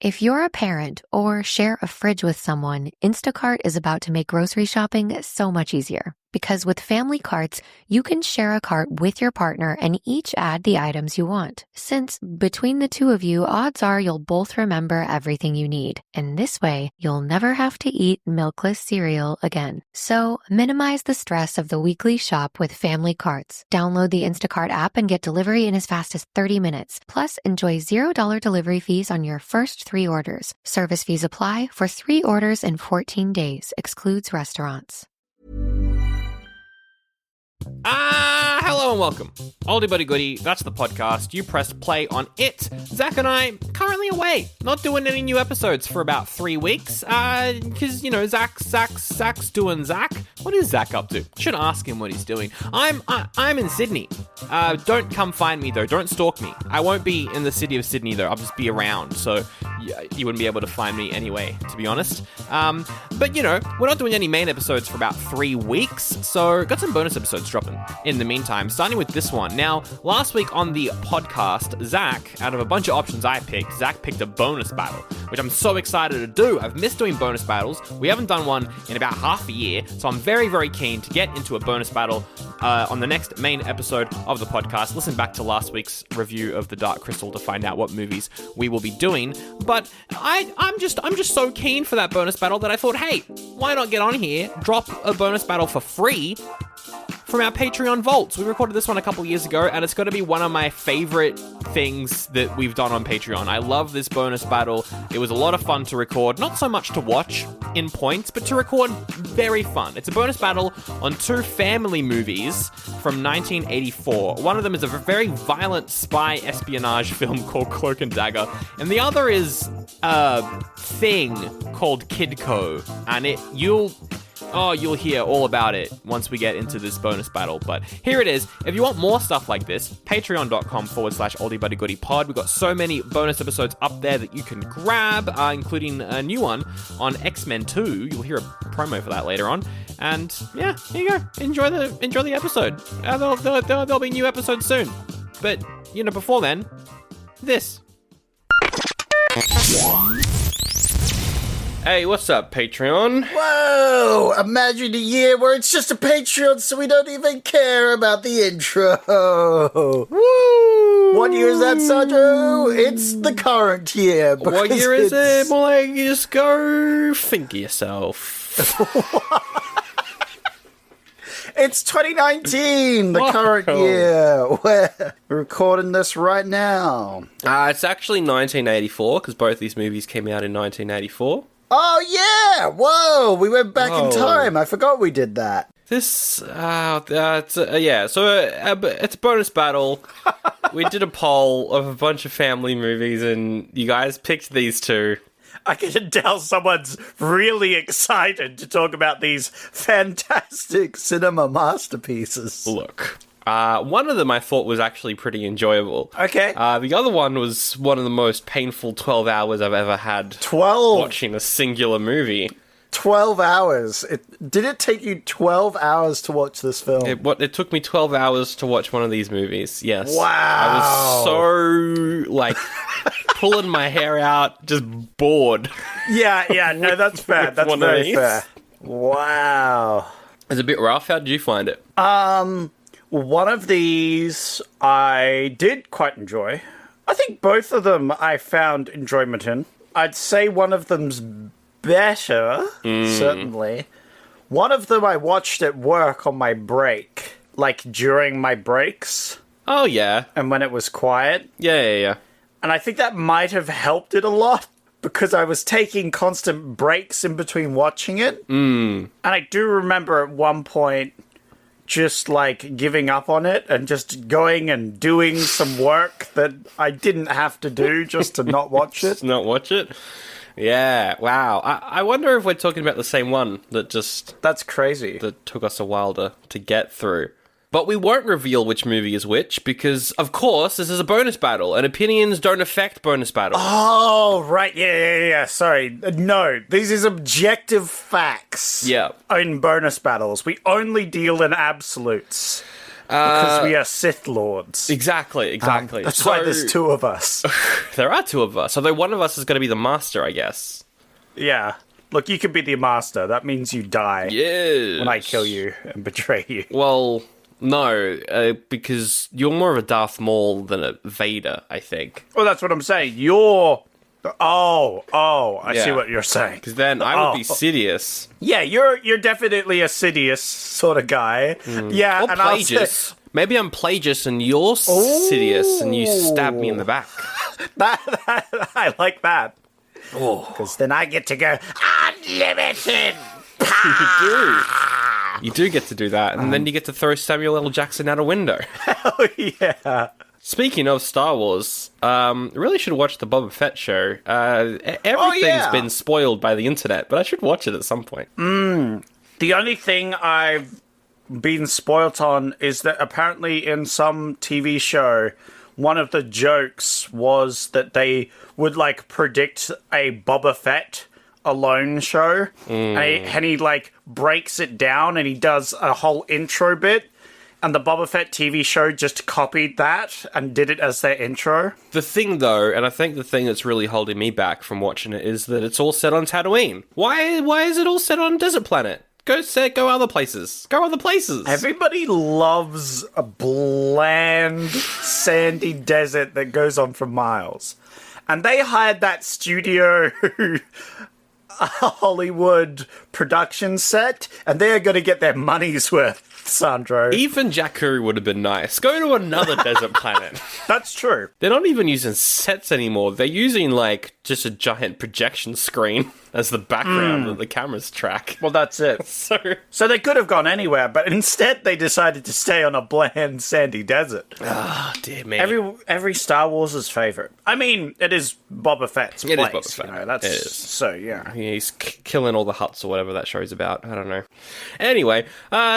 If you're a parent or share a fridge with someone, Instacart is about to make grocery shopping so much easier. Because with family carts, you can share a cart with your partner and each add the items you want. Since between the two of you, odds are you'll both remember everything you need. And this way, you'll never have to eat milkless cereal again. So minimize the stress of the weekly shop with family carts. Download the Instacart app and get delivery in as fast as 30 minutes. Plus, enjoy $0 delivery fees on your first 3 orders. Service fees apply for 3 orders in 14 days. Excludes restaurants. Hello and welcome. Oldie Buddy Goodie, that's the podcast. You pressed play on it. Zach and I currently away, not doing any new episodes for about 3 weeks. Because, you know, Zach's doing Zach. What is Zach up to? Should ask him what he's doing. I'm in Sydney. Don't come find me though. Don't stalk me. I won't be in the city of Sydney though. I'll just be around. So you wouldn't be able to find me anyway, to be honest. But you know, we're not doing any main episodes for about 3 weeks. So got some bonus episodes dropping in the meantime, starting with this one. Now, last week on the podcast, Zach, out of a bunch of options I picked, Zach picked a bonus battle, which I'm so excited to do. I've missed doing bonus battles. We haven't done one in about half a year, so I'm very, very keen to get into a bonus battle on the next main episode of the podcast. Listen back to last week's review of The Dark Crystal to find out what movies we will be doing. But I'm just so keen for that bonus battle that I thought, hey, why not get on here, drop a bonus battle for free from our Patreon vaults. We recorded this one a couple years ago, and it's going to be one of my favorite things that we've done on Patreon. I love this bonus battle. It was a lot of fun to record, not so much to watch in points, but to record, very fun. It's a bonus battle on 2 family movies from 1984. One of them is a very violent spy espionage film called Cloak and Dagger, and the other is a thing called Kidco, and you'll hear all about it once we get into this bonus battle. But here it is. If you want more stuff like this, patreon.com/oldiebuddygoodypod. We've got so many bonus episodes up there that you can grab, including a new one on X-Men 2. You'll hear a promo for that later on. And yeah, here you go. Enjoy the episode. There'll be new episodes soon. But, you know, before then, this. Hey, what's up, Patreon? Whoa! Imagine a year where it's just a Patreon, so we don't even care about the intro. Woo! What year is that, Sandro? It's the current year. What year is it? More like, just go think of yourself. It's 2019, the current year. We're recording this right now. It's actually 1984, because both these movies came out in 1984. Oh, yeah! Whoa! We went back in time. I forgot we did that. It's a bonus battle. We did a poll of a bunch of family movies, and you guys picked these 2. I can tell someone's really excited to talk about these fantastic cinema masterpieces. Look. One of them I thought was actually pretty enjoyable. Okay. The other one was one of the most painful 12 hours I've ever had 12? Watching a singular movie. 12 hours? Did it take you 12 hours to watch this film? It took me 12 hours to watch one of these movies, yes. Wow. I was so, pulling my hair out, just bored. Yeah, no, that's fair. That's very fair. Wow. It's a bit rough. How did you find it? One of these I did quite enjoy. I think both of them I found enjoyment in. I'd say one of them's better, certainly. One of them I watched at work on my break, during my breaks. Oh, yeah. And when it was quiet. Yeah. And I think that might have helped it a lot, because I was taking constant breaks in between watching it. And I do remember at one point just giving up on it and just going and doing some work that I didn't have to do just to not watch it. Just not watch it? Yeah, wow. I wonder if we're talking about the same one That's crazy. That took us a while to get through. But we won't reveal which movie is which because, of course, this is a bonus battle, and opinions don't affect bonus battles. Oh, right. Yeah. Sorry. No, this is objective facts. Yeah. In bonus battles. We only deal in absolutes. Because we are Sith Lords. Exactly. That's why there's two of us. There are two of us, although one of us is going to be the master, I guess. Yeah. Look, you could be the master. That means you die. Yes. When I kill you and betray you. Well, no, because you're more of a Darth Maul than a Vader, I think. Well, that's what I'm saying. You're... I see what you're saying. Because then I would be Sidious. Yeah, you're definitely a Sidious sort of guy. Yeah, Or and Plagueis. Maybe I'm Plagueis and you're Sidious and you stab me in the back. I like that. Because then I get to go unlimited. You do get to do that, and then you get to throw Samuel L. Jackson out a window. Hell yeah. Speaking of Star Wars, really should watch the Boba Fett show. Everything's been spoiled by the internet, but I should watch it at some point. The only thing I've been spoilt on is that apparently in some TV show, one of the jokes was that they would, like, predict a Boba Fett alone show, and he, like, breaks it down, and he does a whole intro bit, and the Boba Fett TV show just copied that and did it as their intro. The thing, though, and I think the thing that's really holding me back from watching it is that it's all set on Tatooine. Why is it all set on Desert Planet? Go other places. Go other places. Everybody loves a bland, sandy desert that goes on for miles. And they hired that studio Hollywood production set, and they're going to get their money's worth, Sandro. Even Jakku would have been nice. Go to another desert planet. That's true. They're not even using sets anymore. They're using, like, just a giant projection screen as the background that the cameras track. Well, that's it. So they could have gone anywhere, but instead they decided to stay on a bland, sandy desert. Ah, dear me. Every Star Wars' favorite. I mean, it is Boba Fett's place. It is Boba Fett. You know, that's, it is. So, yeah. He's killing all the huts or whatever that show's about. I don't know. Anyway,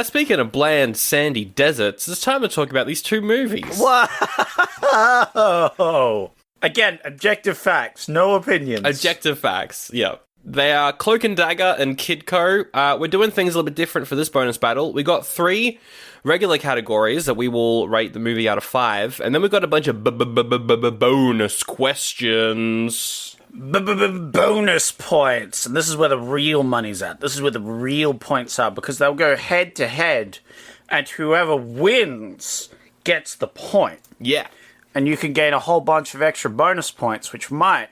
speaking of bland, sandy deserts, it's time to talk about these two movies. Whoa! Again, objective facts, no opinions. Objective facts, yep. They are Cloak and Dagger and Kidco. We're doing things a little bit different for this bonus battle. We got 3 regular categories that we will rate the movie out of 5, and then we've got a bunch of bonus questions. Bonus points, and this is where the real money's at. This is where the real points are, because they'll go head to head, and whoever wins gets the point. Yeah. And you can gain a whole bunch of extra bonus points, which might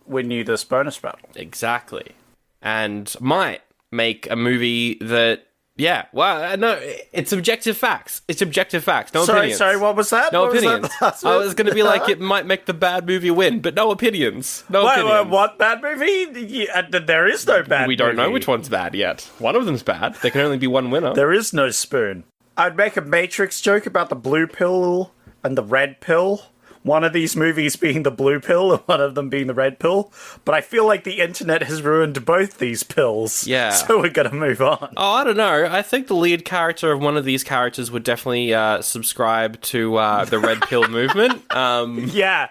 win you this bonus battle. Exactly. And might make a movie that, no, it's objective facts. It's objective facts, no opinions. Sorry, what was that? No opinions. I was going to be like, it might make the bad movie win, but no opinions. No opinions. What bad movie? There is no bad movie. We don't know which one's bad yet. One of them's bad. There can only be one winner. There is no spoon. I'd make a Matrix joke about the blue pill and the red pill. One of these movies being the blue pill and one of them being the red pill. But I feel like the internet has ruined both these pills. Yeah. So we're going to move on. Oh, I don't know. I think the lead character of one of these characters would definitely subscribe to the red pill movement. Yeah.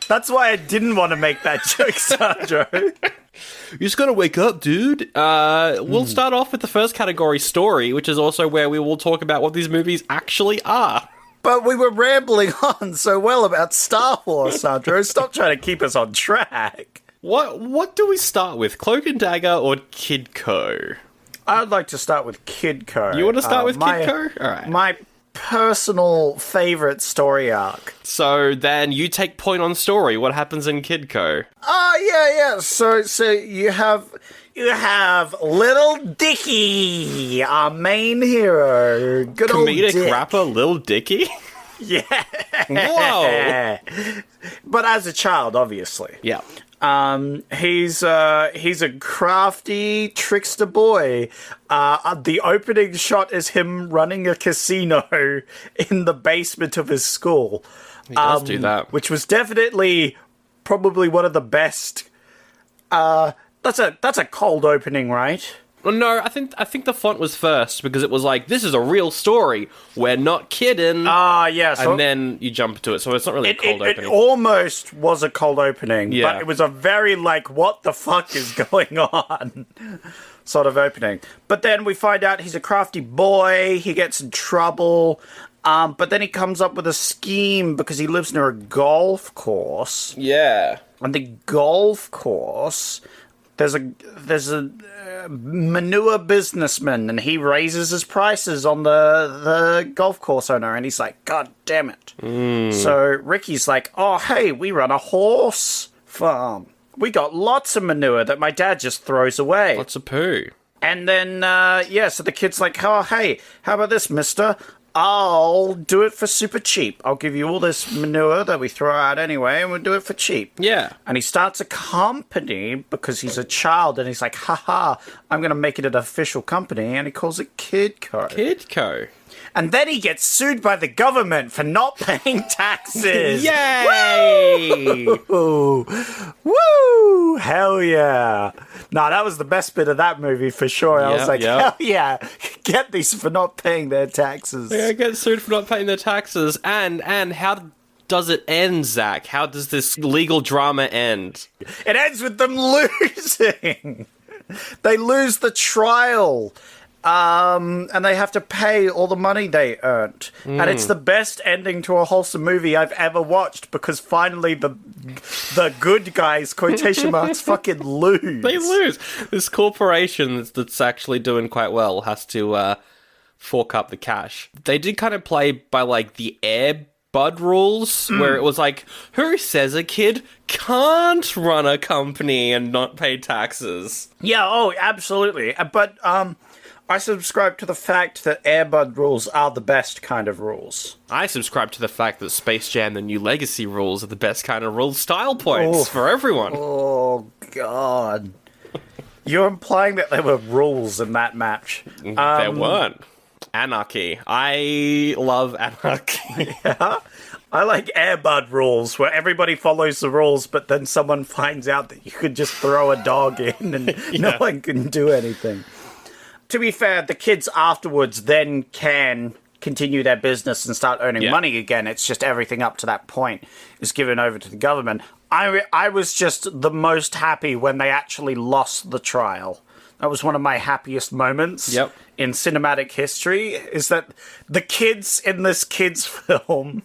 That's why I didn't want to make that joke, Sandro. You just gotta wake up, dude. We'll start off with the first category, story, which is also where we will talk about what these movies actually are. But we were rambling on so well about Star Wars, Sandro. Stop trying to keep us on track. What do we start with, Cloak and Dagger or Kidco? I'd like to start with Kidco. You want to start with Kidco? All right. My personal favorite story arc. So then you take point on story. What happens in Kidco? Yeah. So you have Little Dicky, our main hero. Good old comedic Dick. rapper Lil Dicky? Yeah. Whoa. But as a child, obviously. Yeah. He's a crafty trickster boy. The opening shot is him running a casino in the basement of his school. He does do that. Which was definitely probably one of the best. That's a cold opening, right? No, I think the font was first because it was like, this is a real story. We're not kidding. Yeah. So and then you jump to it, so it's not really a cold opening. It almost was a cold opening, Yeah. but it was a very, like, what the fuck is going on sort of opening. But then we find out he's a crafty boy, he gets in trouble, but then he comes up with a scheme because he lives near a golf course. Yeah. And the golf course, there's a manure businessman, and he raises his prices on the golf course owner, and he's like, God damn it. So Ricky's like, oh, hey, we run a horse farm. We got lots of manure that my dad just throws away. Lots of poo. And then, so the kid's like, oh, hey, how about this, mister? I'll do it for super cheap. I'll give you all this manure that we throw out anyway, and we'll do it for cheap. Yeah. And he starts a company because he's a child, and he's like, haha, I'm going to make it an official company, and he calls it Kidco. Kidco. And then he gets sued by the government for not paying taxes. Yay! Woo! Woo! Hell yeah. Nah, that was the best bit of that movie for sure. I was like, hell yeah. Get these for not paying their taxes. Yeah, get sued for not paying their taxes. And how does it end, Zach? How does this legal drama end? It ends with them losing. They lose the trial. And they have to pay all the money they earned. And it's the best ending to a wholesome movie I've ever watched because finally the good guys, quotation marks, fucking lose. They lose. This corporation that's actually doing quite well has to fork up the cash. They did kind of play by, like, the Air Bud rules, where it was like, who says a kid can't run a company and not pay taxes? Yeah, oh, absolutely. But, I subscribe to the fact that Air Bud rules are the best kind of rules. I subscribe to the fact that Space Jam: The New Legacy rules are the best kind of rules. Style points for everyone. Oh, God. You're implying that there were rules in that match. There weren't. Anarchy. I love anarchy. Yeah. I like Air Bud rules, where everybody follows the rules, but then someone finds out that you could just throw a dog in and no one can do anything. To be fair, the kids afterwards then can continue their business and start earning money again. It's just everything up to that point is given over to the government. I was just the most happy when they actually lost the trial. That was one of my happiest moments in cinematic history, is that the kids in this kids' film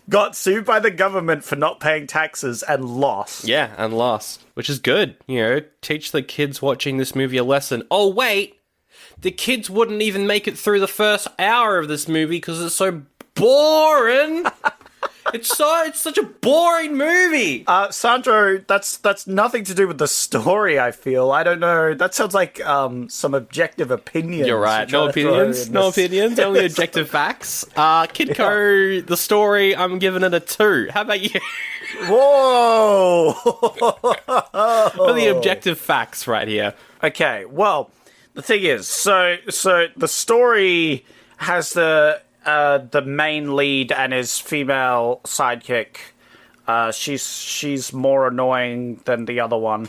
got sued by the government for not paying taxes and lost. Yeah, and lost. Which is good. You know, teach the kids watching this movie a lesson. Oh, wait! The kids wouldn't even make it through the first hour of this movie because it's so boring. It's such a boring movie. Sandro, that's nothing to do with the story, I feel. I don't know. That sounds like some objective opinions. You're right. No opinions. No opinions. Only objective facts. Kidco, the story, I'm giving it a 2. How about you? Whoa! What are the objective facts right here? Okay, well, the thing is, so the story has the main lead and his female sidekick. She's more annoying than the other one.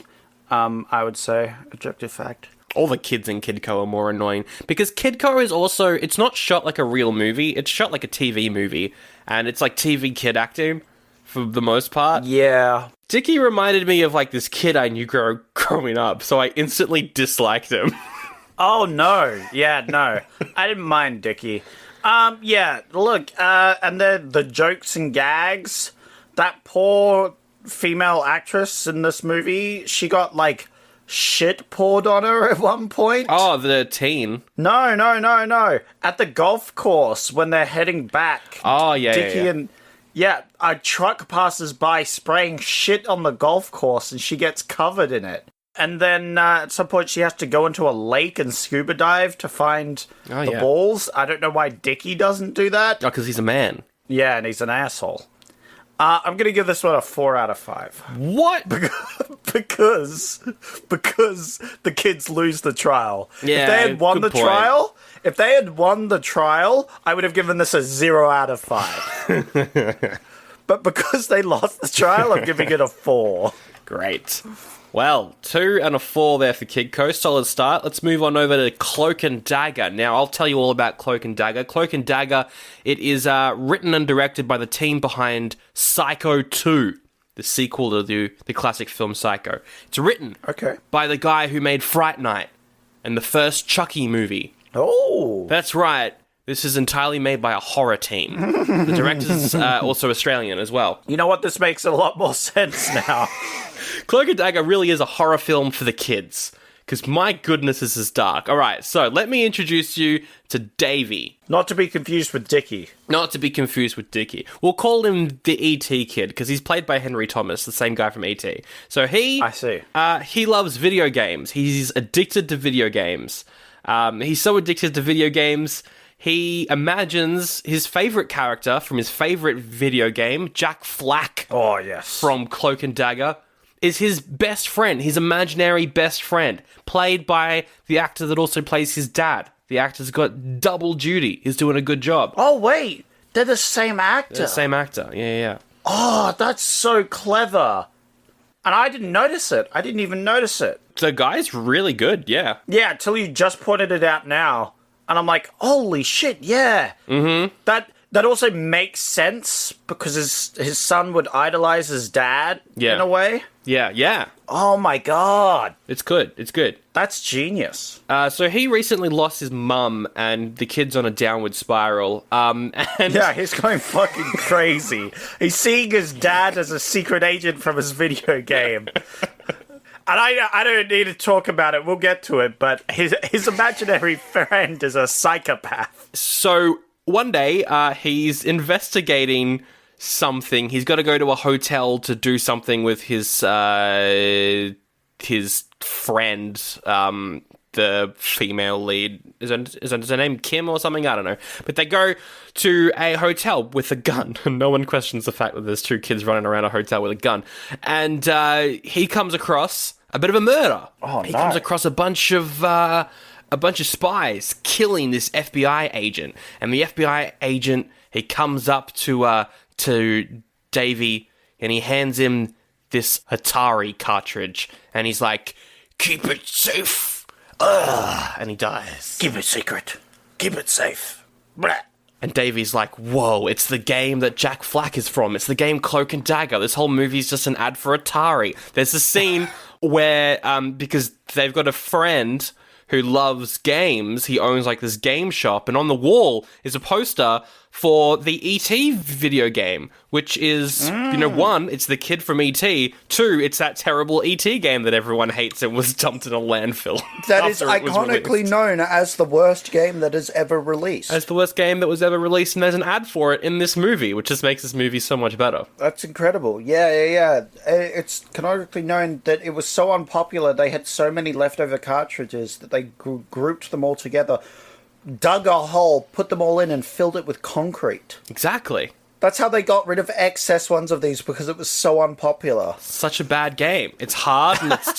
I would say, objective fact. All the kids in Kidco are more annoying because Kidco is also, it's not shot like a real movie. It's shot like a TV movie, and it's like TV kid acting for the most part. Yeah. Dickie reminded me of like this kid I knew growing up, so I instantly disliked him. Oh, no. Yeah, no. I didn't mind Dickie. Yeah, look, and then the jokes and gags, that poor female actress in this movie, she got, like, shit poured on her at one point. Oh, the teen. No. At the golf course, when they're heading back. Oh, yeah, Dickie and... Yeah, a truck passes by spraying shit on the golf course, and she gets covered in it. And then at some point she has to go into a lake and scuba dive to find the balls. I don't know why Dickie doesn't do that. Oh, because he's a man. Yeah, and he's an asshole. I'm going to give this one a 4 out of 5. What? Because the kids lose the trial. Yeah, if they had won the trial, I would have given this a 0 out of 5. but because they lost the trial, I'm giving it a 4. Great. Well, 2 and a 4 there for Kidco. Solid start. Let's move on over to Cloak and Dagger. Now, I'll tell you all about Cloak and Dagger. Cloak and Dagger, it is written and directed by the team behind Psycho 2, the sequel to the classic film Psycho. It's written by the guy who made Fright Night and the first Chucky movie. Oh. That's right. This is entirely made by a horror team. The director's also Australian as well. You know what? This makes a lot more sense now. Cloak and Dagger really is a horror film for the kids. Because my goodness, this is dark. All right, so let me introduce you to Davey. Not to be confused with Dickie. Not to be confused with Dickie. We'll call him the E.T. kid, because he's played by Henry Thomas, the same guy from E.T. So I see. He loves video games. He's addicted to video games. He's so addicted to video games, he imagines his favorite character from his favorite video game, Jack Flack. Oh, yes. From Cloak and Dagger, is his best friend, his imaginary best friend, played by the actor that also plays his dad. The actor's got double duty. He's doing a good job. Oh, wait. They're the same actor. They're the same actor. Yeah. Oh, that's so clever. And I didn't notice it. I didn't even notice it. The guy's really good, yeah. Yeah, until you just pointed it out now. And I'm like, holy shit, yeah. Mm-hmm. That also makes sense because his son would idolize his dad in a way. Yeah. Oh my god. It's good. That's genius. So he recently lost his mum and the kid's on a downward spiral. Yeah, he's going fucking crazy. He's seeing his dad as a secret agent from his video game. And I don't need to talk about it. We'll get to it. But his imaginary friend is a psychopath. So one day, he's investigating something. He's got to go to a hotel to do something with his friend, the female lead. Is her name Kim or something? I don't know. But they go to a hotel with a gun. And no one questions the fact that there's 2 kids running around a hotel with a gun. And he comes across a bit of a murder. Oh, he comes across a bunch of spies killing this FBI agent. And the FBI agent, he comes up to Davey and he hands him this Atari cartridge. And he's like, "Keep it safe." And he dies. Keep it secret. Keep it safe. Blah. And Davey's like, whoa, it's the game that Jack Flack is from. It's the game Cloak and Dagger. This whole movie's just an ad for Atari. There's a scene where, because they've got a friend who loves games, he owns like this game shop, and on the wall is a poster for the E.T. video game, which is, one, it's the kid from E.T., 2, it's that terrible E.T. game that everyone hates and was dumped in a landfill. That is iconically known as the worst game that is ever released. As the worst game that was ever released, and there's an ad for it in this movie, which just makes this movie so much better. That's incredible. Yeah. It's canonically known that it was so unpopular, they had so many leftover cartridges that they grouped them all together, dug a hole, put them all in, and filled it with concrete. Exactly. That's how they got rid of excess ones of these, because it was so unpopular. Such a bad game. It's hard, and it's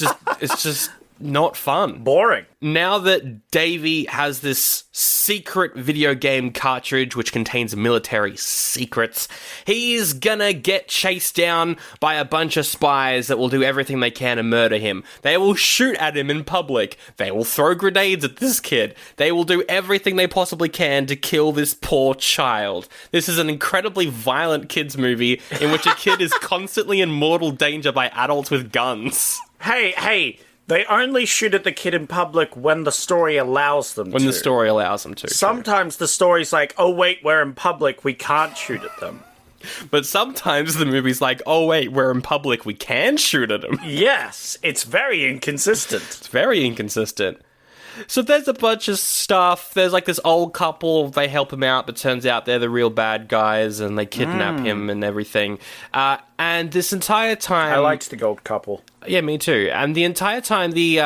just not fun. Boring. Now that Davey has this secret video game cartridge which contains military secrets, he's gonna get chased down by a bunch of spies that will do everything they can to murder him. They will shoot at him in public. They will throw grenades at this kid. They will do everything they possibly can to kill this poor child. This is an incredibly violent kids movie in which a kid is constantly in mortal danger by adults with guns. Hey, they only shoot at the kid in public when the story allows them to. When the story allows them to. Sometimes the story's like, oh wait, we're in public, we can't shoot at them. But sometimes the movie's like, oh wait, we're in public, we can shoot at them. Yes, it's very inconsistent. It's very inconsistent. So there's a bunch of stuff. There's like this old couple, they help him out, but turns out they're the real bad guys, and they kidnap him and everything. And this entire time... I liked the gold couple. Yeah, me too. And the entire time, the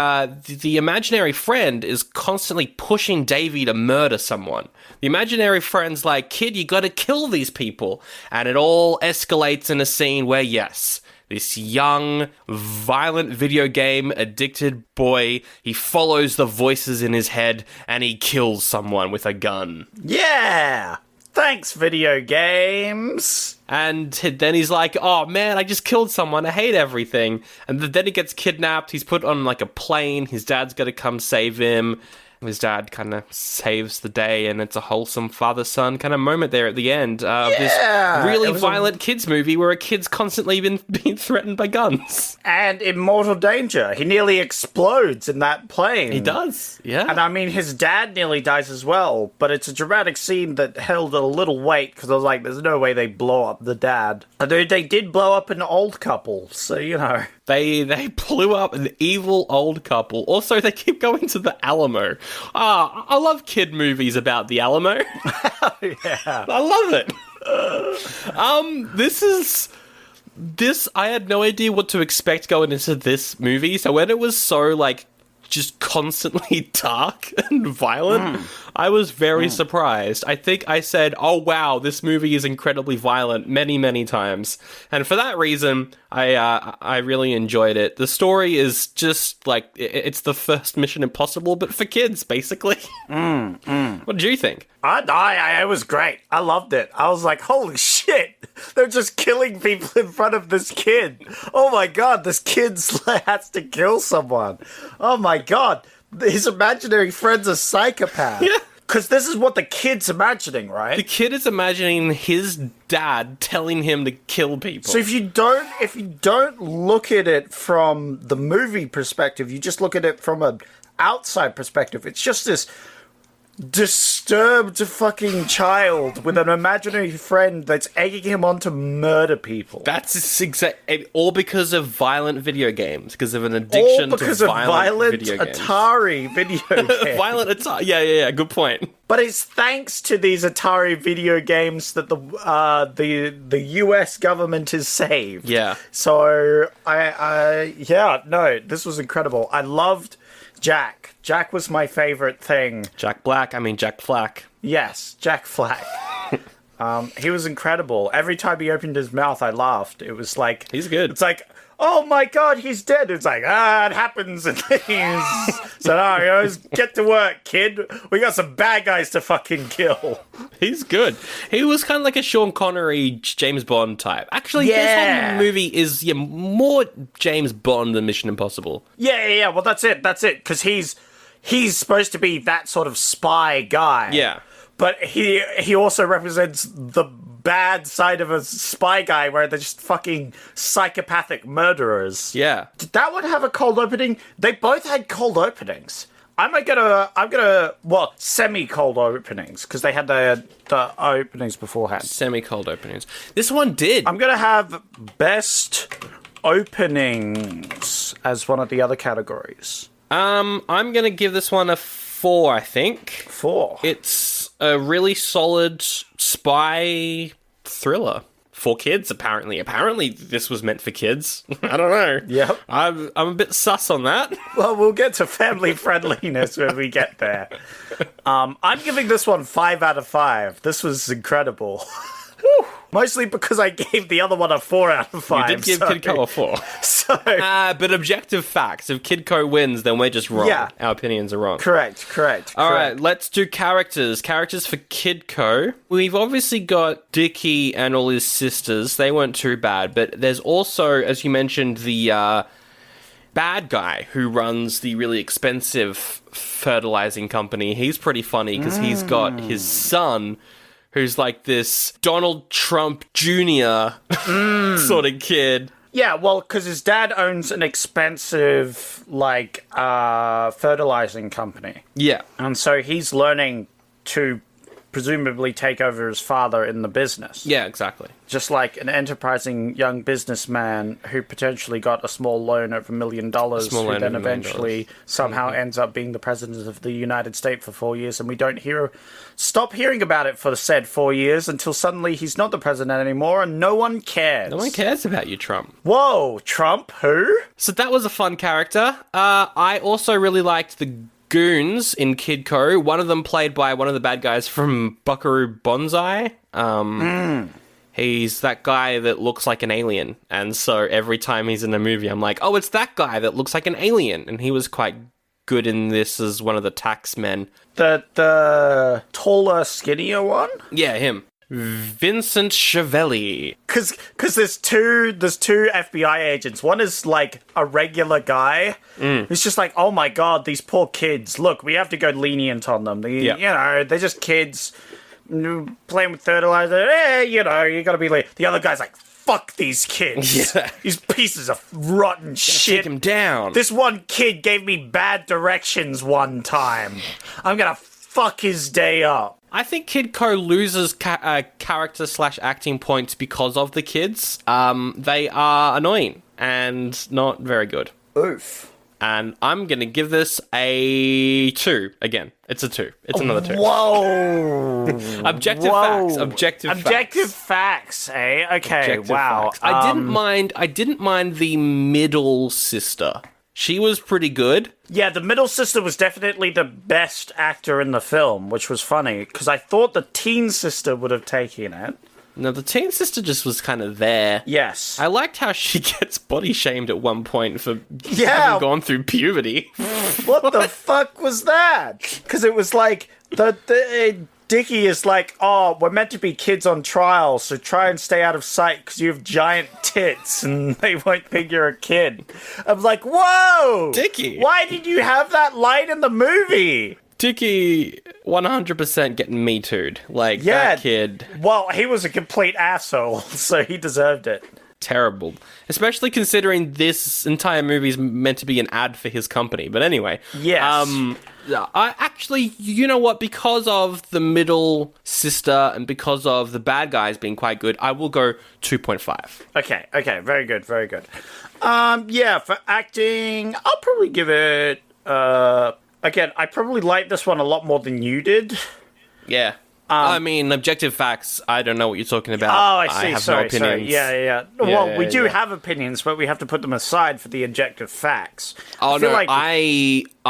imaginary friend is constantly pushing Davey to murder someone. The imaginary friend's like, kid, you gotta kill these people. And it all escalates in a scene where, yes, this young, violent video game addicted boy, he follows the voices in his head and he kills someone with a gun. Yeah! Thanks, video games. And then he's like, oh man, I just killed someone, I hate everything. And then he gets kidnapped, he's put on like a plane, his dad's gotta come save him. His dad kind of saves the day, and it's a wholesome father-son kind of moment there at the end of this really violent kids movie where a kid's constantly being threatened by guns. And in mortal danger. He nearly explodes in that plane. He does, yeah. And I mean, his dad nearly dies as well, but it's a dramatic scene that held a little weight, because I was like, there's no way they blow up the dad. Although they did blow up an old couple, so, you know. They blew up an evil old couple. Also, they keep going to the Alamo. I love kid movies about the Alamo. Yeah. I love it. This, I had no idea what to expect going into this movie. So when it was so, like, just constantly dark and violent, I was very surprised. I think I said, oh wow, this movie is incredibly violent many, many times. And for that reason, I really enjoyed it. The story is just like, it's the first Mission Impossible, but for kids, basically. What did you think? It was great. I loved it. I was like, holy shit, they're just killing people in front of this kid. Oh my god, this kid has to kill someone. Oh my god, his imaginary friend's a psychopath. Yeah. Because this is what the kid's imagining, right? The kid is imagining his dad telling him to kill people. So if you don't look at it from the movie perspective, you just look at it from an outside perspective, it's just this disturbed fucking child with an imaginary friend that's egging him on to murder people. That's all because of violent video games, because of an addiction to violent video games. Atari video games. Violent Atari, yeah, good point. But it's thanks to these Atari video games that the US government is saved. Yeah. So this was incredible. I loved Jack. Jack was my favorite thing. Jack Flack. Yes, Jack Flack. He was incredible. Every time he opened his mouth, I laughed. It was like... He's good. It's like, oh my god, he's dead. It's like, it happens in things. So now, get to work, kid. We got some bad guys to fucking kill. He's good. He was kind of like a Sean Connery, James Bond type. Actually, this whole movie is more James Bond than Mission Impossible. Yeah. Well, that's it. Because he's supposed to be that sort of spy guy. Yeah. But he also represents the bad side of a spy guy where they're just fucking psychopathic murderers. Yeah. Did that one have a cold opening? They both had cold openings. I'm gonna semi-cold openings, because they had the openings beforehand. Semi-cold openings. This one did. I'm gonna have best openings as one of the other categories. I'm gonna give this one a 4, I think. 4. It's a really solid spy thriller. For kids, apparently. Apparently, this was meant for kids. I don't know. Yep. I'm a bit sus on that. Well, we'll get to family friendliness when we get there. I'm giving this one 5 out of 5. This was incredible. Mostly because I gave the other one a 4 out of 5. You did give Kidco a 4. But objective facts. If Kidco wins, then we're just wrong. Yeah. Our opinions are wrong. Correct. All right, let's do characters. Characters for Kidco. We've obviously got Dickie and all his sisters. They weren't too bad. But there's also, as you mentioned, the bad guy who runs the really expensive fertilizing company. He's pretty funny because he's got his son, who's like this Donald Trump Jr. sort of kid. Yeah, well, because his dad owns an expensive, fertilizing company. Yeah. And so he's learning to presumably take over his father in the business. Yeah, exactly. Just like an enterprising young businessman who potentially got a small loan of $1 million, who then eventually somehow ends up being the president of the United States for 4 years, and we don't stop hearing about it for the said 4 years until suddenly he's not the president anymore, and no one cares. No one cares about you, Trump. Whoa, Trump? Who? So that was a fun character. I also really liked the goons in Kidco. One of them played by one of the bad guys from Buckaroo Banzai. He's that guy that looks like an alien. And so every time he's in a movie, I'm like, oh, it's that guy that looks like an alien. And he was quite good in this as one of the tax men. The taller, skinnier one? Yeah, him. Vincent Chiavelli. Because there's two FBI agents. One is like a regular guy who's just like, oh my god, these poor kids. Look, we have to go lenient on them. You know, they're just kids playing with fertilizer. You know, you gotta be lenient. The other guy's like, fuck these kids. Yeah. These pieces of rotten shit. Take him down. This one kid gave me bad directions one time. I'm gonna fuck his day up. I think Kidco loses character/acting points because of the kids. They are annoying and not very good. Oof. And I'm going to give this a 2 again. It's a 2. It's another 2. Whoa. Objective facts. Objective facts, eh? Okay, Objective wow. facts. I didn't mind the middle sister. She was pretty good. Yeah, the middle sister was definitely the best actor in the film, which was funny, because I thought the teen sister would have taken it. No, the teen sister just was kind of there. Yes. I liked how she gets body shamed at one point for having gone through puberty. What the fuck was that? Because it was like, Dickie is like, oh, we're meant to be kids on trial, so try and stay out of sight because you have giant tits and they won't think you're a kid. I'm like, whoa! Dickie! Why did you have that line in the movie? Dickie 100% getting Me Too'd. Like, that kid. Well, he was a complete asshole, so he deserved it. Terrible. Especially considering this entire movie is meant to be an ad for his company. But anyway. Yes. I actually, you know what? Because of the middle sister and because of the bad guys being quite good, I will go 2.5. Okay. Very good, very good. Yeah, for acting, I'll probably give it... Again, I probably like this one a lot more than you did. Yeah. I mean, objective facts, I don't know what you're talking about. Oh, I see. I have sorry, no opinions. Sorry. Yeah. Well, we do have opinions, but we have to put them aside for the objective facts. Oh, I feel no, like...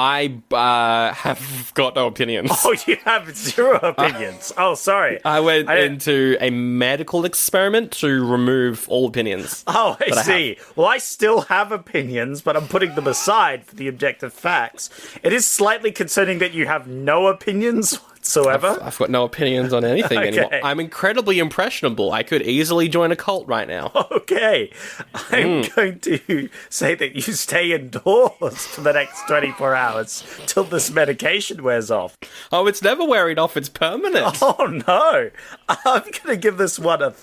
I have got no opinions. Oh, you have 0 opinions. Oh, sorry. I went into a medical experiment to remove all opinions. Oh, I see. Well, I still have opinions, but I'm putting them aside for the objective facts. It is slightly concerning that you have no opinions whatsoever. I've got no opinions on anything anymore. I'm incredibly impressionable. I could easily join a cult right now. Okay. I'm going to say that you stay indoors for the next 24 hours till this medication wears off. Oh, it's never wearing off. It's permanent. Oh, no. I'm going to give this one a...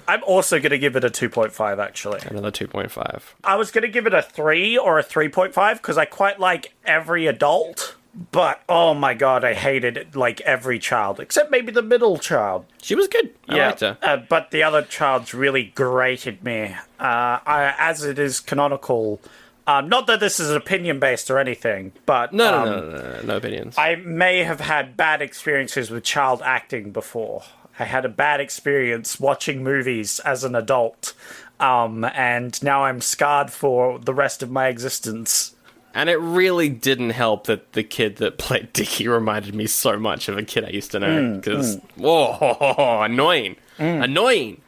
I'm also going to give it a 2.5, actually. Another 2.5. I was going to give it a 3 or a 3.5 because I quite like every adult. But, oh my god, I hated, like, every child. Except maybe the middle child. She was good. I liked her. But the other child's really grated me. As it is canonical... not that this is opinion-based or anything, but... No opinions. I may have had bad experiences with child acting before. I had a bad experience watching movies as an adult. And now I'm scarred for the rest of my existence. And it really didn't help that the kid that played Dickie reminded me so much of a kid I used to know. Because, annoying. Annoying.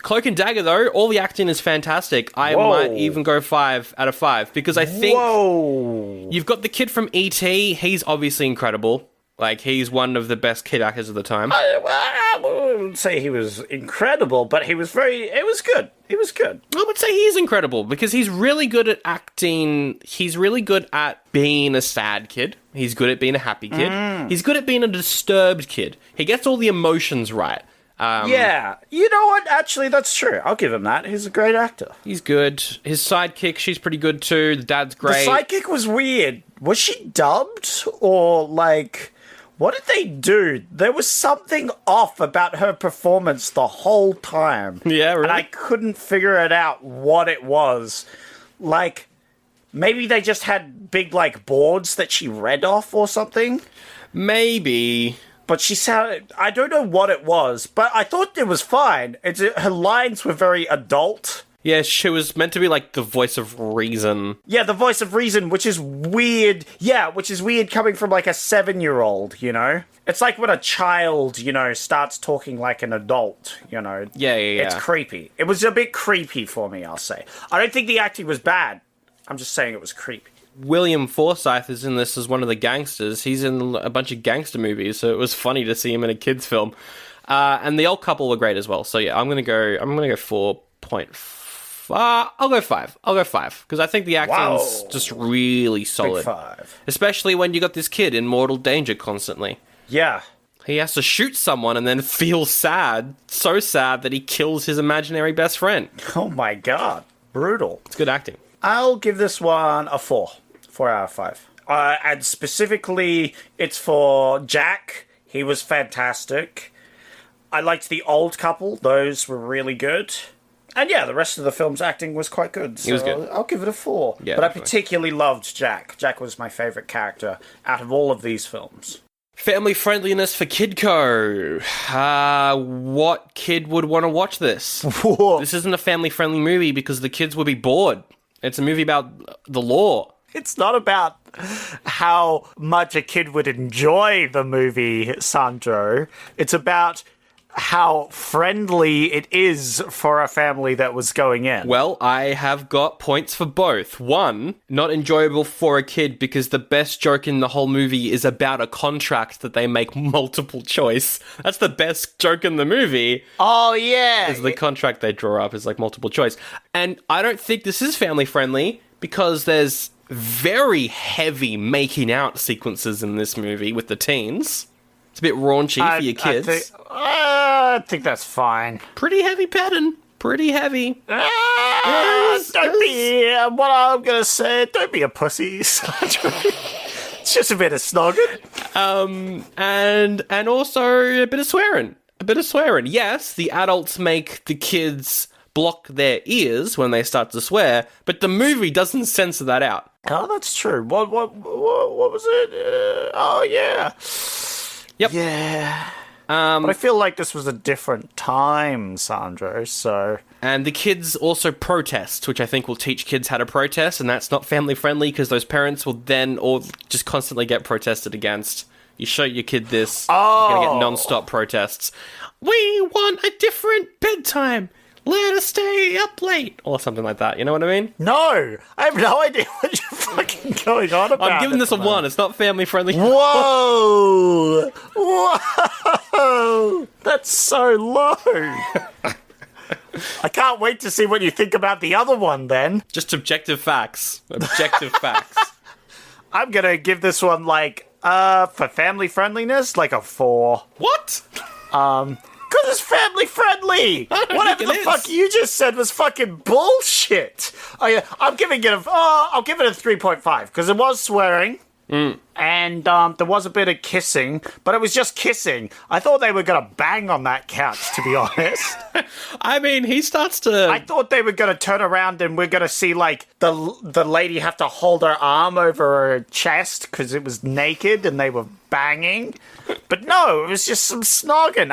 Cloak and Dagger, though, all the acting is fantastic. I might even go 5 out of 5. Because I think you've got the kid from E.T. He's obviously incredible. Like, he's one of the best kid actors of the time. I wouldn't say he was incredible, but it was good. It was good. I would say he's incredible because he's really good at acting. He's really good at being a sad kid. He's good at being a happy kid. He's good at being a disturbed kid. He gets all the emotions right. Yeah. You know what? Actually, that's true. I'll give him that. He's a great actor. He's good. His sidekick, she's pretty good too. The dad's great. The sidekick was weird. Was she dubbed? Or, like... What did they do? There was something off about her performance the whole time. Yeah, really? And I couldn't figure it out what it was. Like, maybe they just had big, like, boards that she read off or something? Maybe. But she sounded... I don't know what it was, but I thought it was fine. Her lines were very adult. Yeah, she was meant to be like the voice of reason. Yeah, the voice of reason, which is weird. Yeah, which is weird coming from like a 7-year-old, you know? It's like when a child, you know, starts talking like an adult, you know? Yeah. It's creepy. It was a bit creepy for me, I'll say. I don't think the acting was bad. I'm just saying it was creepy. William Forsythe is in this as one of the gangsters. He's in a bunch of gangster movies, so it was funny to see him in a kids film. And the old couple were great as well. So yeah, I'm gonna go 4.5. I'll go 5. Because I think the acting's just really solid. Big 5. Especially when you got this kid in mortal danger constantly. Yeah. He has to shoot someone and then feel sad, so sad that he kills his imaginary best friend. Oh my god. Brutal. It's good acting. I'll give this one a 4. 4 out of 5. And specifically, it's for Jack. He was fantastic. I liked the old couple. Those were really good. And yeah, the rest of the film's acting was quite good. So He was good. I'll give it a 4. Yeah, but I definitely. particularly loved Jack. Jack was my favourite character out of all of these films. Family friendliness for Kidco. What kid would want to watch this? This isn't a family friendly movie because the kids would be bored. It's a movie about the law. It's not about how much a kid would enjoy the movie, Sandro. It's about how friendly it is for a family that was going in. Well, I have got points for both. One, not enjoyable for a kid because the best joke in the whole movie is about a contract that they make multiple choice. That's the best joke in the movie. Oh, yeah. Is the contract they draw up is like multiple choice. And I don't think this is family friendly because there's very heavy making out sequences in this movie with the teens. It's a bit raunchy for your kids. I think that's fine. Pretty heavy pattern. Pretty heavy. Don't be, what I'm going to say, don't be a pussy, Sandro. It's just a bit of snogging. And also a bit of swearing. Yes, the adults make the kids block their ears when they start to swear, but the movie doesn't censor that out. Oh, that's true. What was it? Oh, yeah. Yep. Yeah. But I feel like this was a different time, Sandro, so... And the kids also protest, which I think will teach kids how to protest, and that's not family friendly because those parents will then all just constantly get protested against. You show your kid this, you're going to get non-stop protests. We want a different bedtime. Let us stay up late. Or something like that, you know what I mean? No! I have no idea what you're fucking going on about. I'm giving this a 1. It's not family friendly. Whoa! Whoa! That's so low. I can't wait to see what you think about the other one then. Just objective facts. Objective facts. I'm gonna give this one for family friendliness, like a 4. What? Because it's family friendly. Whatever the fuck you just said was fucking bullshit. Oh yeah, I'll give it a 3.5 because it was swearing. And there was a bit of kissing, but it was just kissing. I thought they were going to bang on that couch, to be honest. I mean, he starts to... I thought they were going to turn around and we're going to see, the lady have to hold her arm over her chest because it was naked and they were banging. But no, it was just some snogging.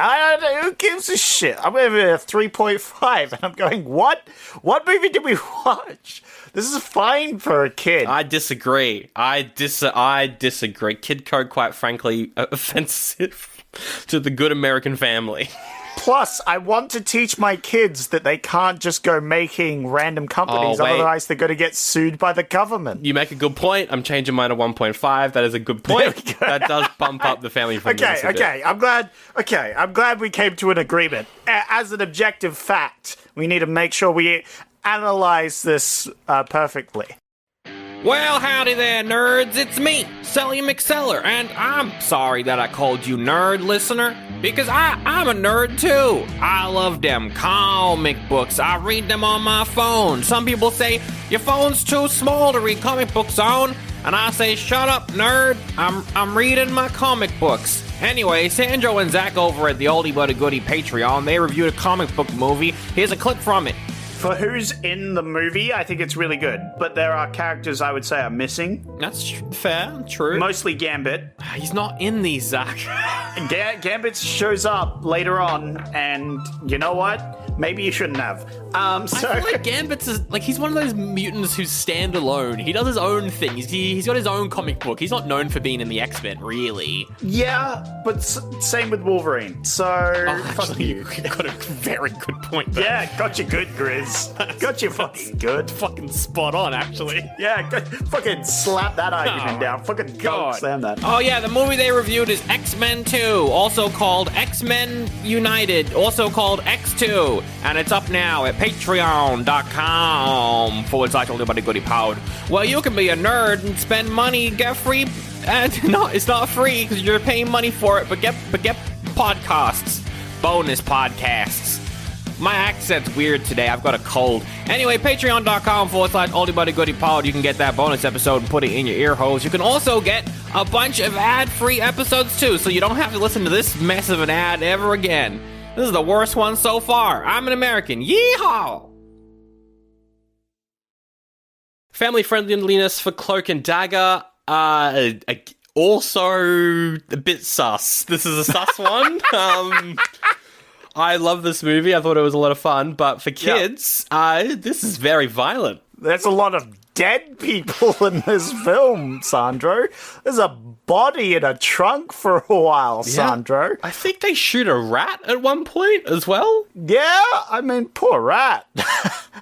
Who gives a shit? I'm going to give it a 3.5, and I'm going, what? What movie did we watch? This is fine for a kid. I disagree. I disagree. Kidco, quite frankly, offensive to the good American family. Plus, I want to teach my kids that they can't just go making random companies, otherwise they're going to get sued by the government. You make a good point. I'm changing mine to 1.5. That is a good point. That does bump up the family friendliness a bit. I'm glad we came to an agreement. As an objective fact, we need to make sure we analyze this perfectly. Well, howdy there, nerds. It's me, Sally McSeller, and I'm sorry that I called you nerd, listener, because I'm a nerd too. I love them comic books. I read them on my phone. Some people say, your phone's too small to read comic books on, and I say, shut up, nerd. I'm reading my comic books. Anyway, Sandro and Zach over at the Oldie but Goodie Patreon, they reviewed a comic book movie. Here's a clip from it. For who's in the movie, I think it's really good. But there are characters I would say are missing. That's fair, true. Mostly Gambit. He's not in these, Zach. Gambit shows up later on, and you know what? Maybe you shouldn't have. I feel like Gambit's he's one of those mutants who stand alone. He does his own thing. He's got his own comic book. He's not known for being in the X-Men, really. Yeah, but same with Wolverine. So fuck you. You got a very good point there. Yeah, got you good, Grizz. is. Got you fucking good. Fucking spot on, actually. Yeah, fucking slap that argument down. Fucking God. slam that. Oh yeah, the movie they reviewed is X-Men 2, also called X-Men United, also called X2, and it's up now at patreon.com/OldieBuddyGoodiePod, where you can be a nerd and spend money, get free, and no, it's not free because you're paying money for it, but get podcasts, bonus podcasts. My accent's weird today. I've got a cold. Anyway, patreon.com/OldieBuddyGoodiePod. You can get that bonus episode and put it in your ear holes. You can also get a bunch of ad-free episodes too, so you don't have to listen to this mess of an ad ever again. This is the worst one so far. I'm an American. Yeehaw! Family friendliness for Cloak and Dagger. Also a bit sus. This is a sus one. I love this movie. I thought it was a lot of fun. But for kids, this is very violent. There's a lot of dead people in this film, Sandro. There's a body in a trunk for a while, Sandro. I think they shoot a rat at one point as well. Yeah, I mean, poor rat.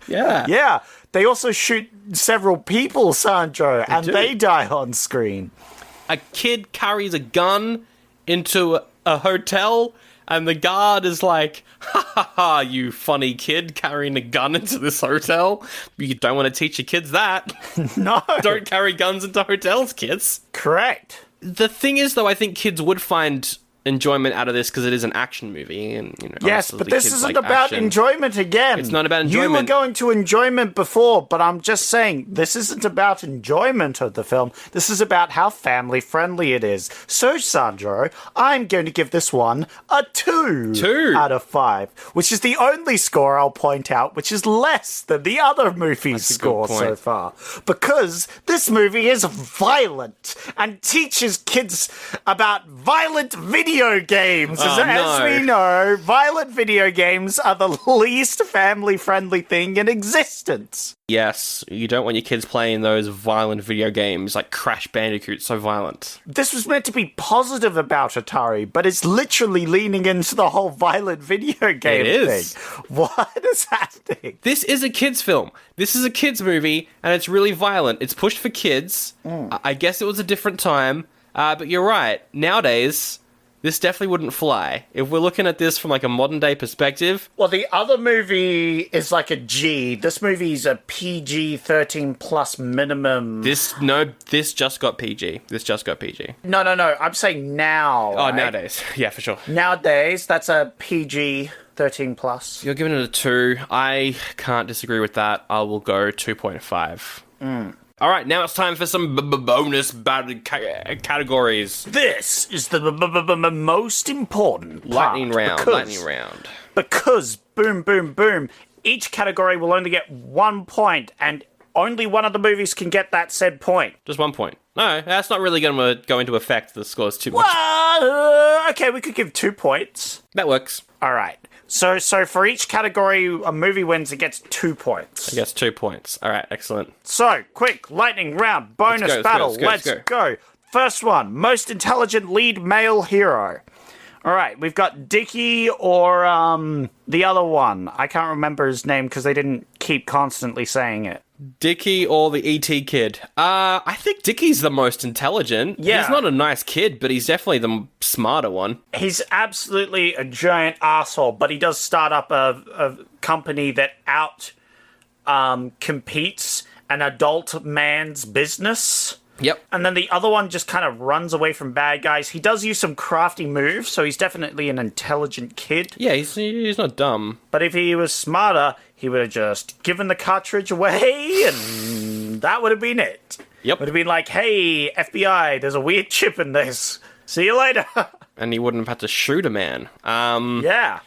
Yeah. Yeah, they also shoot several people, Sandro, and they die on screen. A kid carries a gun into a hotel, and the guard is like, ha ha ha, you funny kid carrying a gun into this hotel. You don't want to teach your kids that. No. Don't carry guns into hotels, kids. Correct. The thing is, though, I think kids would find enjoyment out of this because it is an action movie, and yes, but this isn't about enjoyment again. It's not about enjoyment. You were going to enjoyment before, but I'm just saying this isn't about enjoyment of the film. This is about how family friendly it is. So, Sandro, I'm going to give this one a 2 out of 5, which is the only score I'll point out, which is less than the other movie's score so far, because this movie is violent and teaches kids about violent video games. As we know, violent video games are the least family-friendly thing in existence. Yes, you don't want your kids playing those violent video games like Crash Bandicoot, so violent. This was meant to be positive about Atari, but it's literally leaning into the whole violent video game thing. What is happening? This is a kids' film. This is a kids' movie, and it's really violent. It's pushed for kids. I guess it was a different time, but you're right. Nowadays, this definitely wouldn't fly. If we're looking at this from like a modern day perspective. Well, the other movie is like a G. This movie's a PG-13 plus minimum. This just got PG. This just got PG. No. I'm saying now. Oh, right? Nowadays. Yeah, for sure. Nowadays, that's a PG-13 plus. You're giving it a 2. I can't disagree with that. I will go 2.5. All right, now it's time for some bonus categories. This is the most important part. Lightning round. Because, boom, boom, boom, each category will only get 1 point, and only one of the movies can get that said point. Just 1 point. No, that's not really going to go into affect the scores too much. Well, okay, we could give 2 points. That works. All right. So for each category a movie wins, it gets 2 points. I guess 2 points. All right, excellent. So, quick, lightning round, bonus battle. Let's go. First one, most intelligent lead male hero. All right, we've got Dickie or the other one. I can't remember his name because they didn't keep constantly saying it. Dickie or the E.T. kid? I think Dickie's the most intelligent. Yeah. He's not a nice kid, but he's definitely the smarter one. He's absolutely a giant asshole, but he does start up a company that competes an adult man's business. Yep. And then the other one just kind of runs away from bad guys. He does use some crafty moves, so he's definitely an intelligent kid. Yeah, he's not dumb. But if he was smarter, he would have just given the cartridge away, and that would have been it. Yep. Would have been like, hey, FBI, there's a weird chip in this. See you later. And he wouldn't have had to shoot a man. Yeah.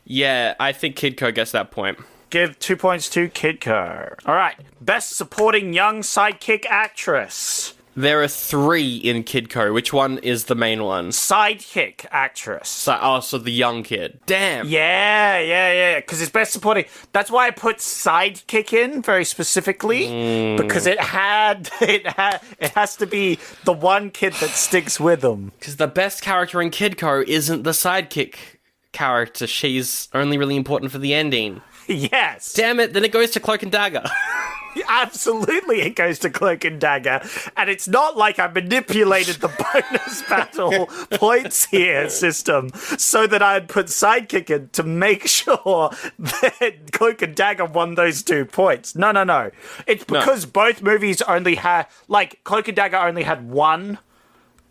Yeah, I think Kidco gets that point. Give 2 points to Kidco. All right. Best supporting young sidekick actress. There are 3 in Kidco. Which one is the main one? Sidekick actress. So the young kid. Damn. Yeah. Because it's best supporting. That's why I put sidekick in very specifically. Because it has to be the one kid that sticks with them. Because the best character in Kidco isn't the sidekick character. She's only really important for the ending. Yes. Damn it, then it goes to Cloak and Dagger. Absolutely, it goes to Cloak and Dagger. And it's not like I manipulated the bonus battle points here system so that I'd put Sidekick in to make sure that Cloak and Dagger won those 2 points. No. It's because both movies only had, like, Cloak and Dagger only had 1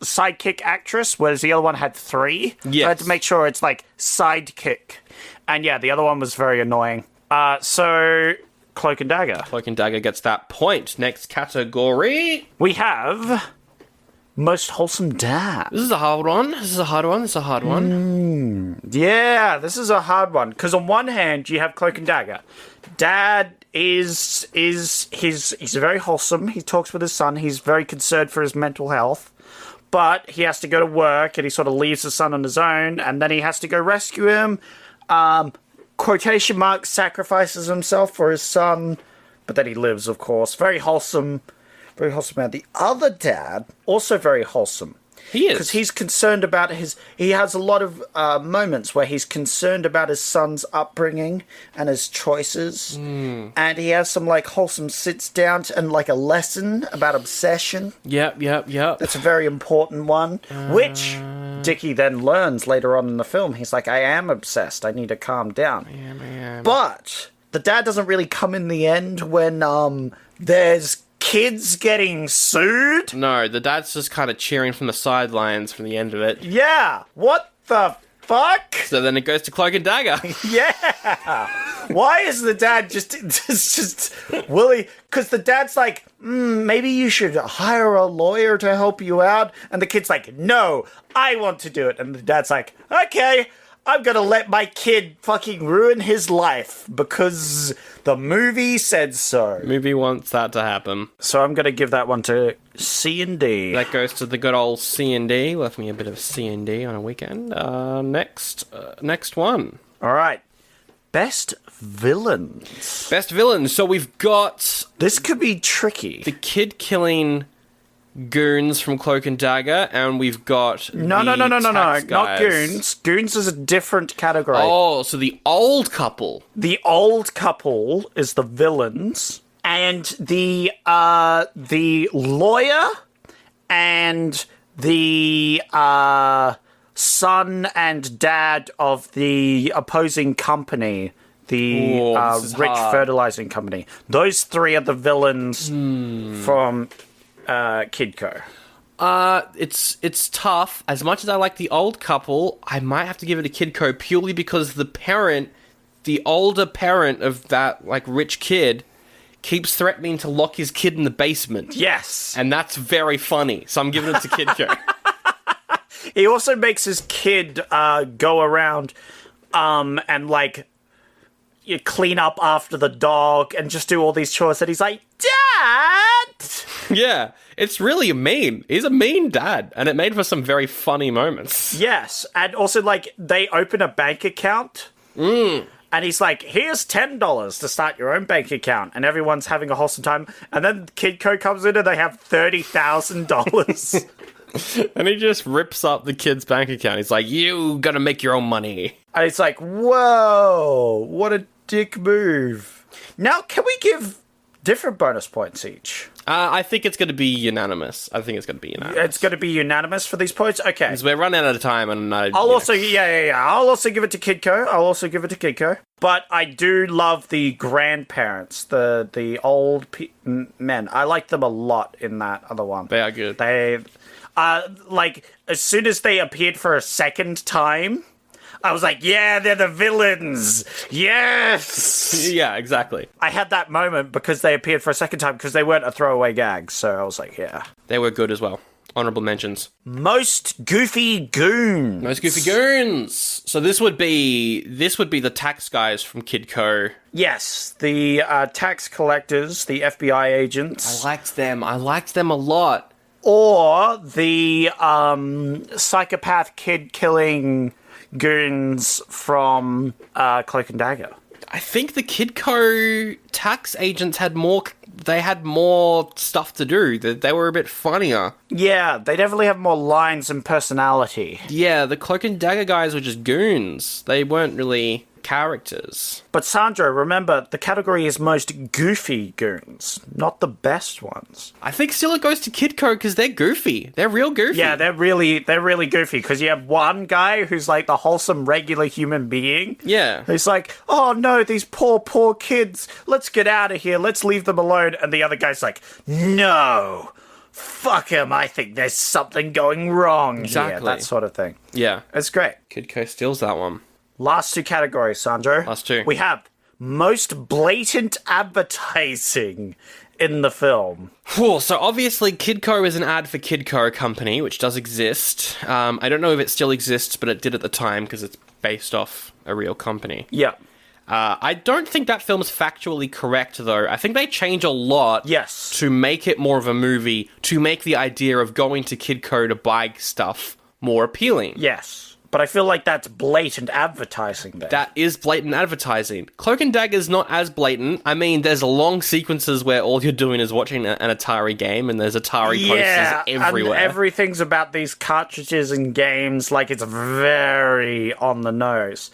sidekick actress, whereas the other one had 3. Yes. So I had to make sure it's, like, sidekick. And yeah, the other one was very annoying. So... Cloak and Dagger. Cloak and Dagger gets that point. Next category. We have most wholesome dad. This is a hard one. This is a hard one. Yeah, this is a hard one. Because on one hand, you have Cloak and Dagger. Dad he's very wholesome. He talks with his son. He's very concerned for his mental health. But he has to go to work and he sort of leaves his son on his own. And then he has to go rescue him. Quotation marks, sacrifices himself for his son, but then he lives, of course. Very wholesome man. The other dad, also very wholesome. He is. Because he's concerned about he has a lot of moments where he's concerned about his son's upbringing and his choices. And he has some, like, wholesome sits down and, like, a lesson about obsession. Yep. That's a very important one, which Dickie then learns later on in the film. He's like, I am obsessed. I need to calm down. Yeah, man. But the dad doesn't really come in the end when there's kids getting sued. No, the dad's just kind of cheering from the sidelines from the end of it. Yeah. What the fuck? So then it goes to Cloak and Dagger. Yeah. Why is the dad just Willie? Because the dad's like, maybe you should hire a lawyer to help you out. And the kid's like, no, I want to do it. And the dad's like, okay, I'm gonna let my kid fucking ruin his life because the movie said so. Movie wants that to happen. So I'm gonna give that one to C and D. That goes to the good old C&D. Left me a bit of C&D on a weekend. Next one. All right. Best villains. Best villains. So we've got This could be tricky. the kid-killing goons from Cloak and Dagger, and we've got No, the tax not guys. goons. Goons is a different category. Oh, so the old couple. The old couple is the villains, and the lawyer and the son and dad of the opposing company, the Ooh, this is rich hard. fertilizing company. Those 3 are the villains from Kidco. It's tough. As much as I like the old couple, I might have to give it to Kidco purely because the older parent of that, like, rich kid keeps threatening to lock his kid in the basement. Yes. And that's very funny, so I'm giving it to Kidco. He also makes his kid go around and, like, you clean up after the dog and just do all these chores. And he's like, Dad! Yeah, it's really mean. He's a mean dad, and it made for some very funny moments. Yes. And also, like, they open a bank account. And he's like, here's $10 to start your own bank account. And everyone's having a wholesome time. And then Kidco comes in and they have $30,000. And he just rips up the kid's bank account. He's like, you gotta make your own money. And it's like, whoa, what a dick move. Now, can we give different bonus points each? I think it's gonna be unanimous. It's gonna be unanimous for these points? Okay. Because we're running out of time, and I'll also give it to Kidco. But I do love the grandparents, the old men. I like them a lot in that other one. They are good. Like, as soon as they appeared for a second time, I was like, yeah, they're the villains. Yes. Yeah, exactly. I had that moment because they appeared for a second time because they weren't a throwaway gag. So I was like, yeah. They were good as well. Honorable mentions. Most goofy goons. So this would be the tax guys from Kidco. Yes, the tax collectors, the FBI agents. I liked them a lot. Or the psychopath kid-killing goons from Cloak and Dagger. I think the Kidco tax agents had more stuff to do. They were a bit funnier. Yeah, they definitely have more lines and personality. Yeah, the Cloak and Dagger guys were just goons. They weren't really characters. But Sandro, remember, the category is most goofy goons, not the best ones. I think still it goes to Kidco because they're goofy. They're real goofy. Yeah, they're really goofy because you have one guy who's like the wholesome, regular human being. Yeah. Who's like, oh no, these poor kids. Let's get out of here. Let's leave them alone. And the other guy's like, no, fuck him. I think there's something going wrong here. That sort of thing. Yeah. It's great. Kidco steals that one. Last two categories, Sandro. Last two. We have most blatant advertising in the film. Cool. So obviously Kidco is an ad for Kidco Company, which does exist. I don't know if it still exists, but it did at the time because it's based off a real company. Yeah. I don't think that film's factually correct, though. I think they change a lot to make it more of a movie, to make the idea of going to Kidco to buy stuff more appealing. Yes. But I feel like that's blatant advertising there. That is blatant advertising. Cloak and Dagger's not as blatant. I mean, there's long sequences where all you're doing is watching an Atari game, and there's Atari posters everywhere. And everything's about these cartridges and games, like it's very on the nose.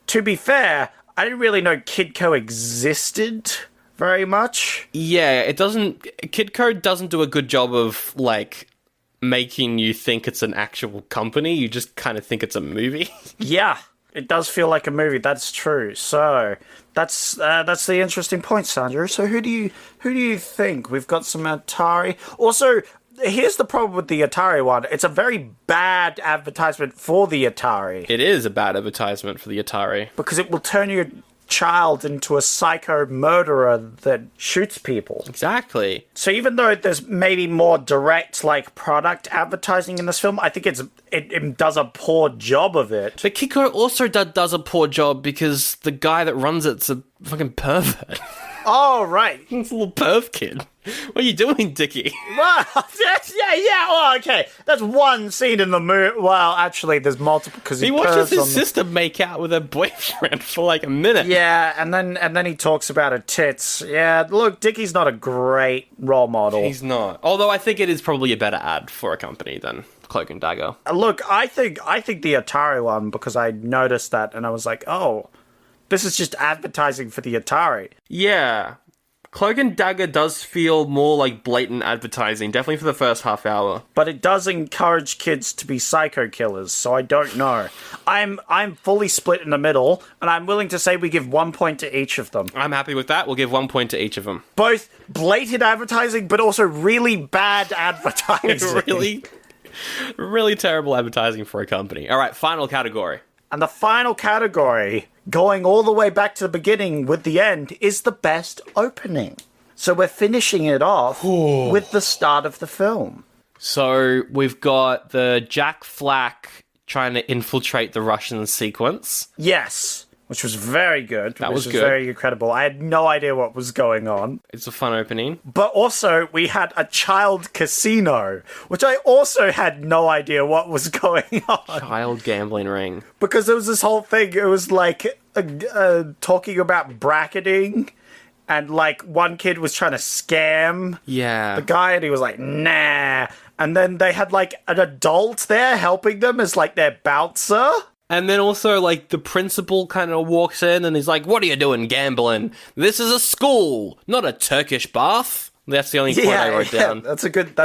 To be fair, I didn't really know Kidco existed very much. Yeah, Kidco doesn't do a good job of, like, making you think it's an actual company. You just kind of think it's a movie. Yeah, it does feel like a movie. That's true. So that's the interesting point, Sandra. So who do you think? We've got some Atari. Also, here's the problem with the Atari one. It's a very bad advertisement for the Atari. It is a bad advertisement for the Atari because it will turn your child into a psycho murderer that shoots people. Exactly. So even though there's maybe more direct, like, product advertising in this film, I think it does a poor job of it. But Kidco also does a poor job because the guy that runs it's a fucking pervert. Oh, right. It's a little perv kid. What are you doing, Dickie? Well, yeah. Oh, okay. That's one scene in the movie. Well, actually, there's multiple because he watches his sister make out with her boyfriend for like a minute. Yeah, and then he talks about her tits. Yeah, look, Dickie's not a great role model. He's not. Although I think it is probably a better ad for a company than Cloak and Dagger. Look, I think the Atari one, because I noticed that and I was like, oh, this is just advertising for the Atari. Yeah. Cloak and Dagger does feel more like blatant advertising, definitely for the first half hour. But it does encourage kids to be psycho killers, so I don't know. I'm fully split in the middle, and I'm willing to say we give 1 point to each of them. I'm happy with that. We'll give 1 point to each of them. Both blatant advertising, but also really bad advertising. really terrible advertising for a company. All right, final category. And the final category, going all the way back to the beginning with the end, is the best opening. So we're finishing it off with the start of the film. So we've got the Jack Flack trying to infiltrate the Russian sequence. Yes, which was very good. That was good. Very incredible. I had no idea what was going on. It's a fun opening. But also, we had a child casino, which I also had no idea what was going on. Child gambling ring. Because there was this whole thing, it was like talking about bracketing, and like one kid was trying to scam the guy, and he was like, nah. And then they had like an adult there helping them as like their bouncer. And then also, like, the principal kind of walks in and he's like, what are you doing gambling? This is a school, not a Turkish bath. That's the only quote I wrote down. That's a good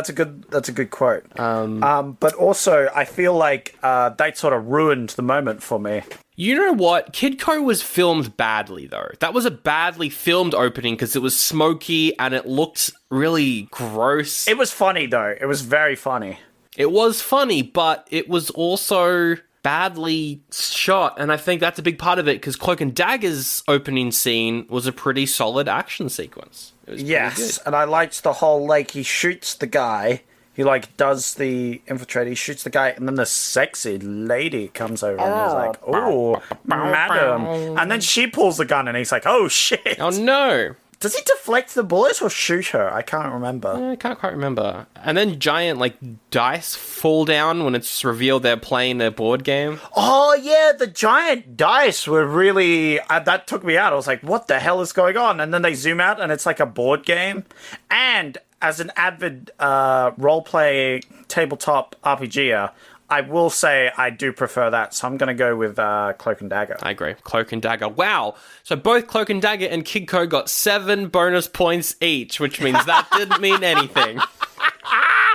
quote. But also, I feel like that sort of ruined the moment for me. You know what? Kidco was filmed badly, though. That was a badly filmed opening because it was smoky and it looked really gross. It was funny, though. It was very funny. It was funny, but it was also badly shot, and I think that's a big part of it because Cloak and Dagger's opening scene was a pretty solid action sequence. It was yes, and I liked the whole, like, he shoots the guy, he, like, does the infiltrate, he shoots the guy, and then the sexy lady comes over and he's like, oh, madam. And then she pulls the gun and he's like, oh, shit. Oh, no. Does he deflect the bullets or shoot her? I can't remember. I can't quite remember. And then giant, like, dice fall down when it's revealed they're playing their board game. Oh, yeah, the giant dice were really... that took me out. I was like, what the hell is going on? And then they zoom out and it's like a board game. And as an avid role-play tabletop RPGer, I will say I do prefer that, so I'm going to go with Cloak and Dagger. I agree. Cloak and Dagger. Wow. So both Cloak and Dagger and Kidco got 7 bonus points each, which means that didn't mean anything.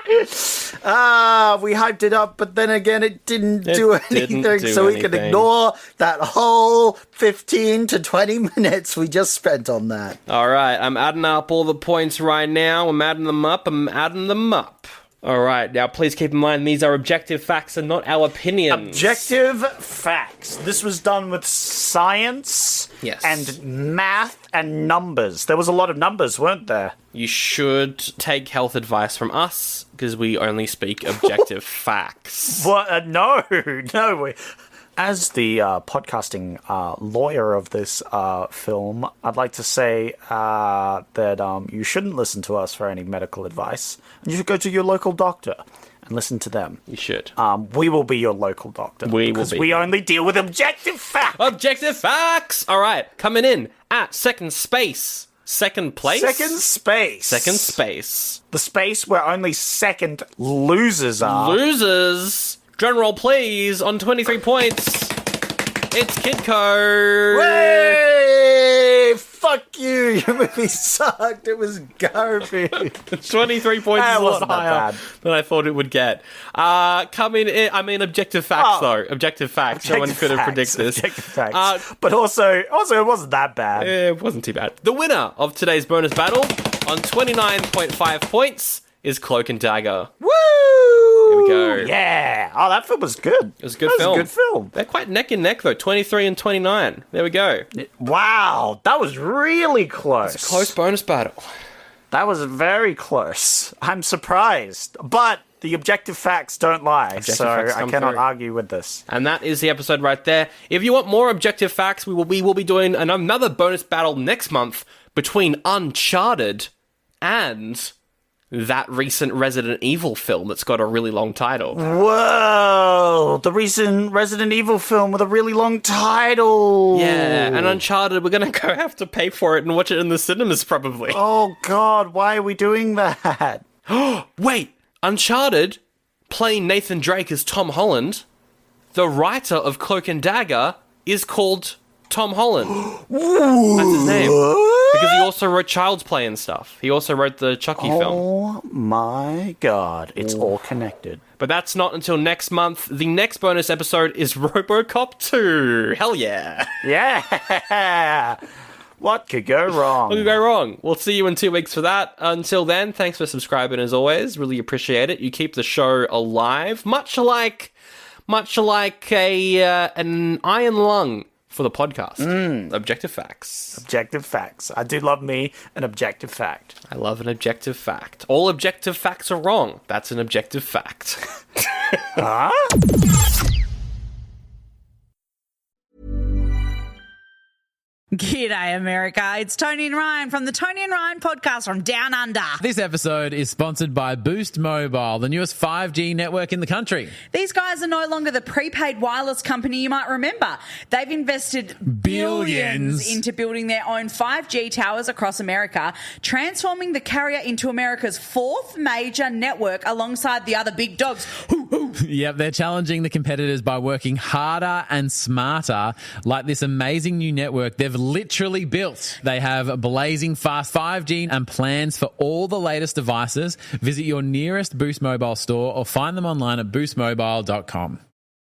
We hyped it up, but then again, it didn't do anything, so we can ignore that whole 15 to 20 minutes we just spent on that. All right, I'm adding up all the points right now. I'm adding them up. All right, now please keep in mind these are objective facts and not our opinions. Objective facts. This was done with science and math and numbers. There was a lot of numbers, weren't there? You should take health advice from us because we only speak objective facts. What? No. As the podcasting lawyer of this film, I'd like to say that you shouldn't listen to us for any medical advice. You should go to your local doctor and listen to them. You should. We will be your local doctor. Because we only deal with objective facts. Objective facts! All right, coming in at second place. The space where only second losers are. Losers! Drum roll, please, on 23 points. It's Kidco. Way! Fuck you! Your movie sucked. It was garbage. 23 points is a lot higher than I thought it would get. Coming in, I mean, objective facts, though. Objective facts. No one could have predicted this. Objective facts. But also, it wasn't that bad. It wasn't too bad. The winner of today's bonus battle on 29.5 points is Cloak and Dagger. Woo! Here we go. Yeah. Oh, that film was good. It was a good film. That was a good film. They're quite neck and neck, though. 23 and 29. There we go. Wow. That was really close. It's a close bonus battle. That was very close. I'm surprised. But the objective facts don't lie, so I cannot argue with this. And that is the episode right there. If you want more objective facts, we will be doing another bonus battle next month between Uncharted and that recent Resident Evil film that's got a really long title. Whoa! The recent Resident Evil film with a really long title. Yeah, and Uncharted, we're going to have to pay for it and watch it in the cinemas probably. Oh God, why are we doing that? Wait, Uncharted, playing Nathan Drake as Tom Holland, the writer of Cloak and Dagger is called Tom Holland. That's his name. Because he also wrote Child's Play and stuff. He also wrote the Chucky film. Oh my God. It's all connected. But that's not until next month. The next bonus episode is RoboCop 2. Hell yeah. Yeah. What could go wrong? What could go wrong? We'll see you in 2 weeks for that. Until then, thanks for subscribing as always. Really appreciate it. You keep the show alive. Much like an iron lung for the podcast. Objective facts. Objective facts. I do love me an objective fact. I love an objective fact. All objective facts are wrong. That's an objective fact. Huh? G'day, America. It's Tony and Ryan from the Tony and Ryan podcast from Down Under. This episode is sponsored by Boost Mobile, the newest 5G network in the country. These guys are no longer the prepaid wireless company you might remember. They've invested billions into building their own 5G towers across America, transforming the carrier into America's fourth major network alongside the other big dogs. Yep, they're challenging the competitors by working harder and smarter, like this amazing new network they've literally built. They have blazing fast 5G and plans for all the latest devices. Visit your nearest Boost Mobile store or find them online at boostmobile.com.